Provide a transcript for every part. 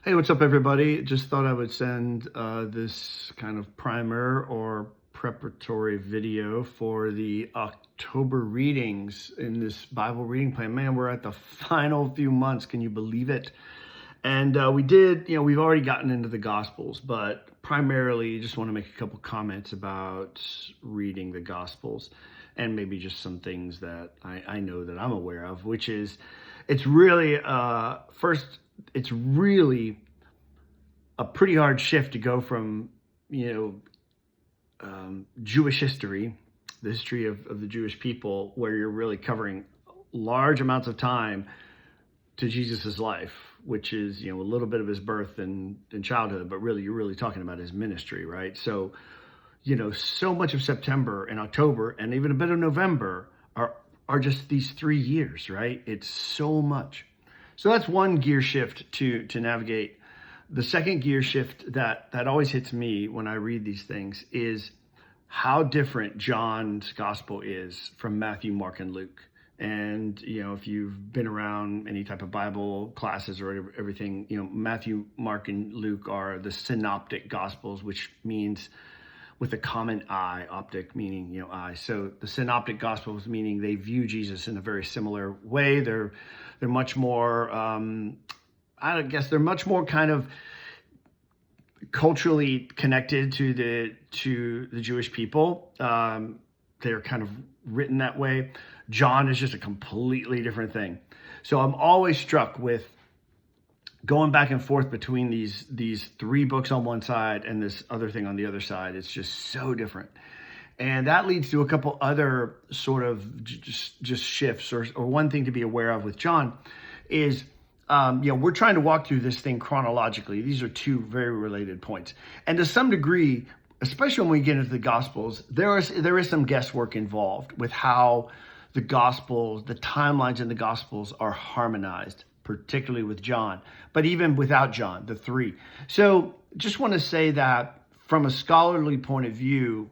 Hey, what's up, everybody? Just thought I would send this kind of primer or preparatory video for the October readings in this Bible reading plan. Man, we're at the final few months. Can you believe it? And we've already gotten into the Gospels, but primarily just want to make a couple comments about reading the Gospels and maybe just some things that I know that I'm aware of, which is it's really, it's really a pretty hard shift to go from, Jewish history, the history of the Jewish people, where you're really covering large amounts of time to Jesus's life, which is, a little bit of his birth and childhood, but really, you're really talking about his ministry, right? So, so much of September and October and even a bit of November are just these 3 years, right? It's so much. So that's one gear shift to navigate. The second gear shift that always hits me when I read these things is how different John's gospel is from Matthew, Mark, and Luke. And, if you've been around any type of Bible classes or everything, Matthew, Mark, and Luke are the synoptic gospels, which means with a common eye, optic meaning, eye. So the synoptic gospels meaning they view Jesus in a very similar way. They're much more, I guess they're much more kind of culturally connected to the Jewish people. They're kind of written that way. John is just a completely different thing. So I'm always struck with going back and forth between these three books on one side and this other thing on the other side. It's just so different. And that leads to a couple other sort of just shifts or one thing to be aware of with John is, we're trying to walk through this thing chronologically. These are two very related points. And to some degree, especially when we get into the Gospels, there is some guesswork involved with how the Gospels, the timelines in the Gospels are harmonized, particularly with John, but even without John, the three. So just want to say that from a scholarly point of view,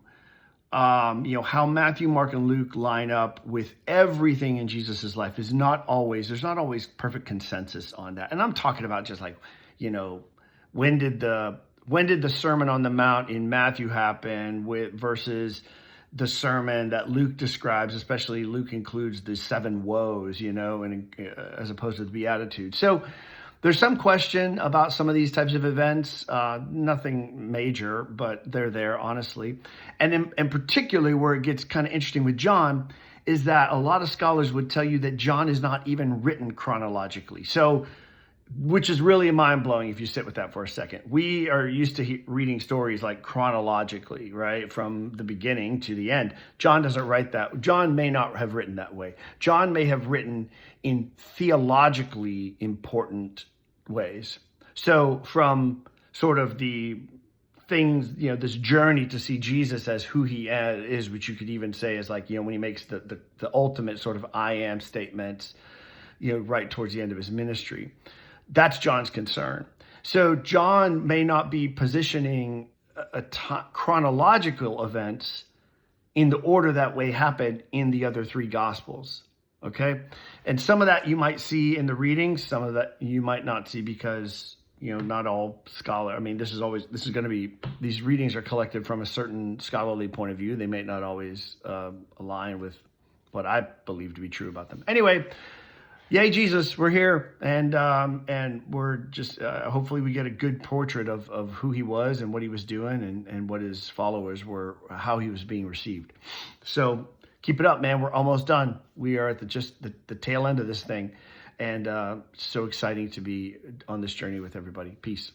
how Matthew, Mark, and Luke line up with everything in Jesus's life there's not always perfect consensus on that. And I'm talking about just like, when did the Sermon on the Mount in Matthew happen versus the sermon that Luke describes, especially Luke includes the 7 woes, and as opposed to the Beatitudes. So there's some question about some of these types of events, nothing major, but they're there, honestly. And particularly where it gets kind of interesting with John is that a lot of scholars would tell you that John is not even written chronologically. So, which is really mind-blowing if you sit with that for a second. We are used to reading stories like chronologically, right? From the beginning to the end. John doesn't write that. John may not have written that way. John may have written in theologically important ways. So from sort of the things, this journey to see Jesus as who he is, which you could even say is like, when he makes the ultimate sort of I am statements, right towards the end of his ministry. That's John's concern. So John may not be positioning chronological events in the order that way happened in the other 3 Gospels. Okay. And some of that you might see in the readings, some of that you might not see because, not all these readings are collected from a certain scholarly point of view. They may not always align with what I believe to be true about them. Anyway, yay, Jesus, we're here. And we're just, hopefully we get a good portrait of who he was and what he was doing and what his followers were, how he was being received. So keep it up, man. We're almost done. We are at the tail end of this thing. And so exciting to be on this journey with everybody. Peace.